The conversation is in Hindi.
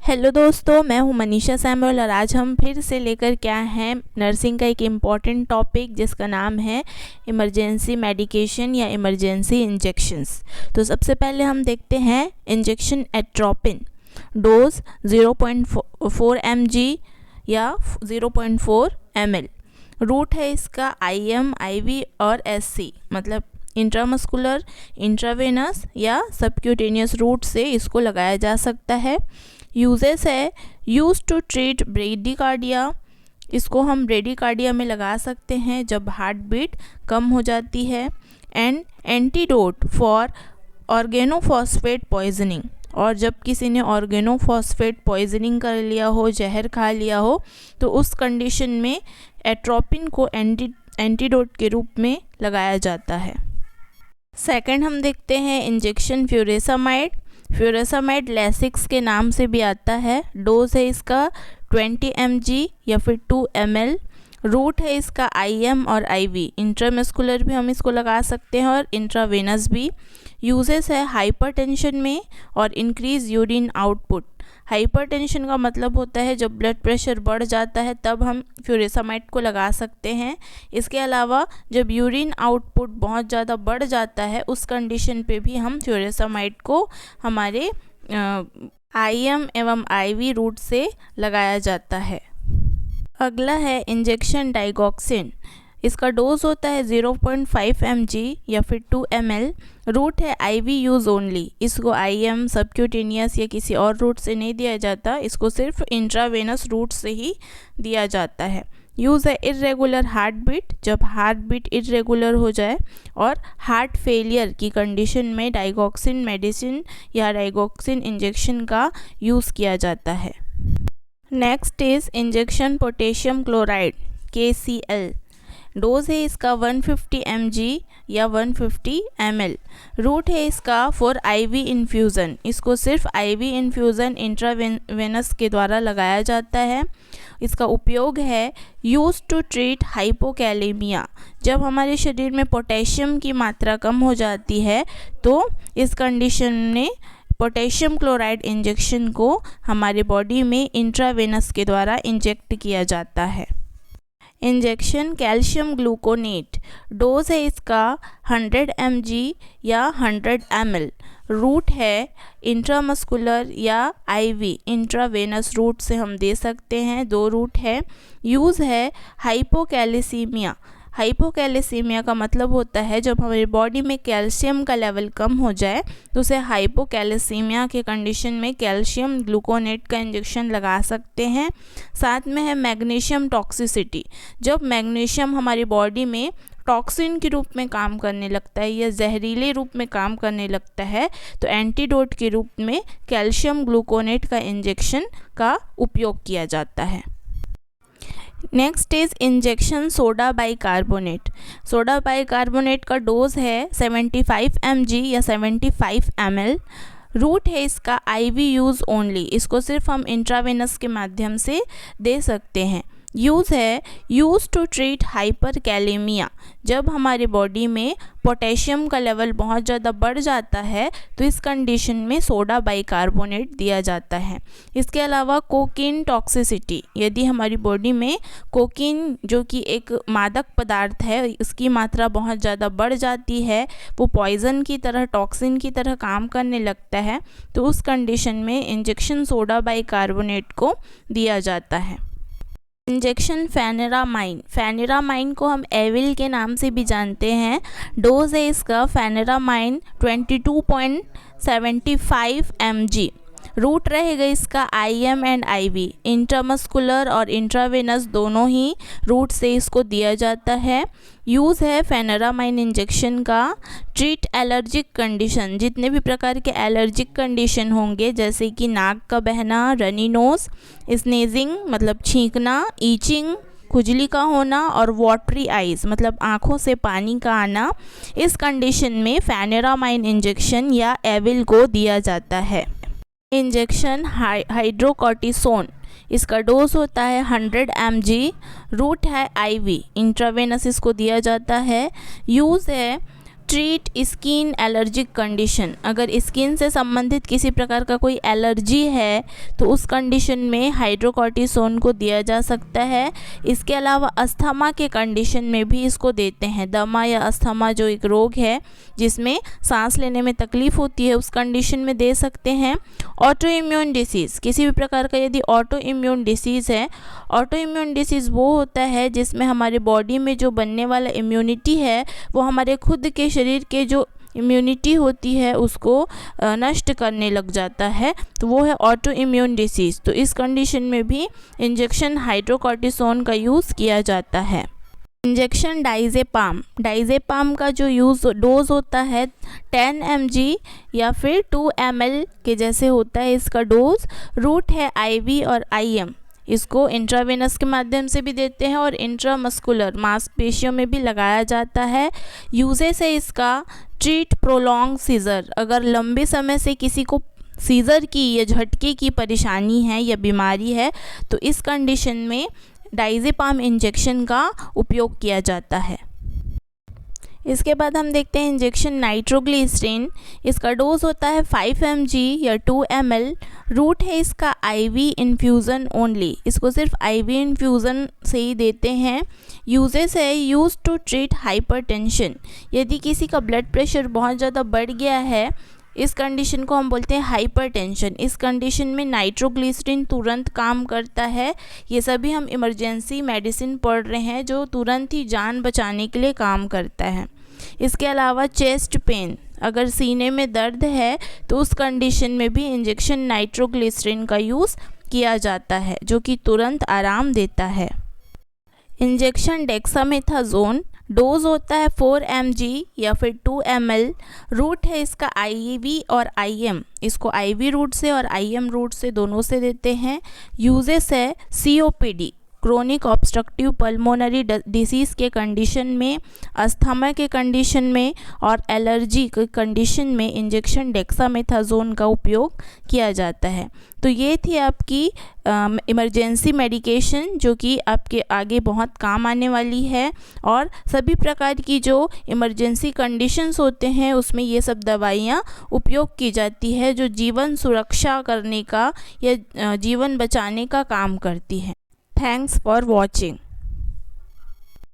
हेलो दोस्तों, मैं हूं मनीषा सैमुअल और आज हम फिर से लेकर के आए हैं नर्सिंग का एक इम्पॉर्टेंट टॉपिक जिसका नाम है इमरजेंसी मेडिकेशन या इमरजेंसी इंजेक्शंस। तो सबसे पहले हम देखते हैं इंजेक्शन एट्रोपिन, डोज 0.4 mg या 0.4 ml। रूट है इसका IM, IV और SC, मतलब इंट्रामस्कुलर, इंट्रावेनस या सबक्यूटेनियस रूट से इसको लगाया जा सकता है। यूजेस है यूज टू ट्रीट ब्रेडिकार्डिया, इसको हम ब्रेडिकार्डिया में लगा सकते हैं जब हार्ट बीट कम हो जाती है। And antidote for organophosphate poisoning, और जब किसी ने ऑर्गेनोफॉस्फेट पॉइजनिंग कर लिया हो, जहर खा लिया हो, तो उस कंडीशन में एट्रोपिन को एंटीडोट के रूप में लगाया जाता है। सेकंड हम देखते हैं इंजेक्शन फ्यूरेसामाइड। फ्यूरेसामाइड लैसिक्स के नाम से भी आता है। डोज है इसका 20 mg या फिर 2 ml। रूट है इसका IM और IV, इंट्रामस्कुलर भी हम इसको लगा सकते हैं और इंट्रावेनस भी। यूजेस है हाइपरटेंशन में और इंक्रीज यूरिन आउटपुट। हाइपरटेंशन का मतलब होता है जब ब्लड प्रेशर बढ़ जाता है तब हम फ्यूरेसामाइड को लगा सकते हैं। इसके अलावा जब यूरिन आउटपुट बहुत ज़्यादा बढ़ जाता है उस कंडीशन पे भी हम फ्यूरेसामाइड को हमारे IM एवं IV रूट से लगाया जाता है। अगला है इंजेक्शन डाइगॉक्सिन। इसका डोज होता है 0.5 mg या फिर 2 ml। रूट है IV यूज़ ओनली, इसको IM, सबक्यूटेनियस या किसी और रूट से नहीं दिया जाता, इसको सिर्फ इंट्रावेनस रूट से ही दिया जाता है। यूज़ है इर्रेगुलर हार्ट बीट, जब हार्ट बीट इर्रेगुलर हो जाए और हार्ट फेलियर की कंडीशन में डाइगॉक्सिन मेडिसिन या डाइगॉक्सिन इंजेक्शन का यूज़ किया जाता है। Next is injection potassium chloride KCl। Dose है इसका 150 mg या 150 ml। रूट है इसका फॉर IV इन्फ्यूज़न, इसको सिर्फ IV इन्फ्यूज़न इंट्रावेनस के द्वारा लगाया जाता है। इसका उपयोग है यूज टू ट्रीट हाइपोकैलेमिया, जब हमारे शरीर में पोटेशियम की मात्रा कम हो जाती है तो इस कंडीशन में पोटेशियम क्लोराइड इंजेक्शन को हमारे बॉडी में इंट्रावेनस के द्वारा इंजेक्ट किया जाता है। Injection calcium gluconate. डोज है इसका 100 mg या 100 ml। रूट है इंट्रामस्कुलर या IV, इंट्रावेनस रूट से हम दे सकते हैं, 2 रूट है। यूज़ है हाइपोकैलेसीमिया। हाइपोकैलेसीमिया का मतलब होता है जब हमारी बॉडी में कैल्शियम का लेवल कम हो जाए तो उसे हाइपोकैलेसीमिया के कंडीशन में कैल्शियम ग्लूकोनेट का इंजेक्शन लगा सकते हैं। साथ में है मैग्नीशियम टॉक्सिसिटी, जब मैग्नीशियम हमारी बॉडी में टॉक्सिन के रूप में काम करने लगता है या जहरीले रूप में काम करने लगता है तो एंटीडोट के रूप में कैल्शियम ग्लूकोनेट का इंजेक्शन का उपयोग किया जाता है। Next is injection soda bicarbonate. Soda bicarbonate का डोज है 75 mg या 75 ml। रूट है इसका IV यूज़ ओनली, इसको सिर्फ हम इंट्रावेनस के माध्यम से दे सकते हैं। यूज़ है यूज टू ट्रीट हाइपरकैलेमिया, जब हमारे बॉडी में पोटेशियम का लेवल बहुत ज़्यादा बढ़ जाता है तो इस कंडीशन में सोडा बाइकार्बोनेट दिया जाता है। इसके अलावा कोकीन टॉक्सिसिटी, यदि हमारी बॉडी में कोकीन जो कि एक मादक पदार्थ है इसकी मात्रा बहुत ज़्यादा बढ़ जाती है, वो पॉइज़न की तरह, टॉक्सिन की तरह काम करने लगता है, तो उस कंडीशन में इंजेक्शन सोडा बाइकार्बोनेट को दिया जाता है। इंजेक्शन फेनेरामाइन। फेनेरामाइन को हम एविल के नाम से भी जानते हैं। डोज है इसका फेनेरामाइन 22.75 mg। रूट रहेगा इसका IM एंड IV, इंट्रामस्कुलर और इंट्रावेनस दोनों ही रूट से इसको दिया जाता है। यूज़ है फेनेरामाइन इंजेक्शन का ट्रीट एलर्जिक कंडीशन, जितने भी प्रकार के एलर्जिक कंडीशन होंगे जैसे कि नाक का बहना, रनी नोज, स्नेजिंग मतलब छींकना, ईचिंग खुजली का होना और वाटरी आइज मतलब आँखों से पानी का आना, इस कंडीशन में फेनेरामाइन इंजेक्शन या एविल को दिया जाता है। Injection hydrocortisone. इसका डोज होता है 100 mg। रूट है IV, इंट्रावेनस इसको दिया जाता है। यूज़ है ट्रीट स्किन एलर्जिक कंडीशन, अगर स्किन से संबंधित किसी प्रकार का कोई एलर्जी है तो उस कंडीशन में हाइड्रोकॉर्टिसोन को दिया जा सकता है। इसके अलावा अस्थमा के कंडीशन में भी इसको देते हैं। दमा या अस्थमा जो एक रोग है जिसमें सांस लेने में तकलीफ होती है, उस कंडीशन में दे सकते हैं। ऑटो इम्यून डिसीज़, किसी भी प्रकार का यदि ऑटो इम्यून डिसीज़ है, ऑटो इम्यून डिसीज़ वो होता है जिसमें हमारे बॉडी में जो बनने वाला इम्यूनिटी है वो हमारे खुद के शरीर के जो इम्यूनिटी होती है उसको नष्ट करने लग जाता है, तो वो है ऑटो इम्यून डिसीज़। तो इस कंडीशन में भी इंजेक्शन हाइड्रोकॉर्टिसोन का यूज़ किया जाता है। इंजेक्शन डाइज़ेपाम, डाइज़ेपाम का जो डोज होता है 10 mg या फिर 2 ml के जैसे होता है इसका डोज। रूट है IV और IM, इसको इंट्रावेनस के माध्यम से भी देते हैं और इंट्रामस्कुलर मांसपेशियों में भी लगाया जाता है। यूजेस है इसका ट्रीट प्रोलॉन्ग सीजर, अगर लंबे समय से किसी को सीजर की या झटके की परेशानी है या बीमारी है तो इस कंडीशन में डाइज़ेपाम इंजेक्शन का उपयोग किया जाता है। इसके बाद हम देखते हैं इंजेक्शन नाइट्रोग्लिसरीन, इसका डोज होता है 5 mg या 2 ml। रूट है इसका IV इन्फ्यूज़न ओनली, इसको सिर्फ IV इन्फ्यूज़न से ही देते हैं। यूजेस है यूज टू ट्रीट हाइपरटेंशन, यदि किसी का ब्लड प्रेशर बहुत ज़्यादा बढ़ गया है, इस कंडीशन को हम बोलते हैं हाइपरटेंशन। इस कंडीशन में नाइट्रोग्लिसरीन तुरंत काम करता है। ये सभी हम इमरजेंसी मेडिसिन पढ़ रहे हैं जो तुरंत ही जान बचाने के लिए काम करता है। इसके अलावा चेस्ट पेन, अगर सीने में दर्द है तो उस कंडीशन में भी इंजेक्शन नाइट्रोग्लिसरीन का यूज़ किया जाता है जो कि तुरंत आराम देता है। इंजेक्शन डेक्सामेथाजोन, डोज होता है 4 mg या फिर 2 ml। रूट है इसका IV और IM, इसको IV रूट से और IM रूट से दोनों से देते हैं। यूजेस है COPD, chronic obstructive pulmonary disease के कंडीशन में, अस्थमा के कंडीशन में और एलर्जी के कंडीशन में इंजेक्शन डेक्सामेथाजोन का उपयोग किया जाता है। तो ये थी आपकी इमरजेंसी मेडिकेशन जो कि आपके आगे बहुत काम आने वाली है, और सभी प्रकार की जो इमरजेंसी कंडीशंस होते हैं उसमें ये सब दवाइयाँ उपयोग की जाती है जो जीवन सुरक्षा करने का या जीवन बचाने का काम करती हैं। Thanks for watching.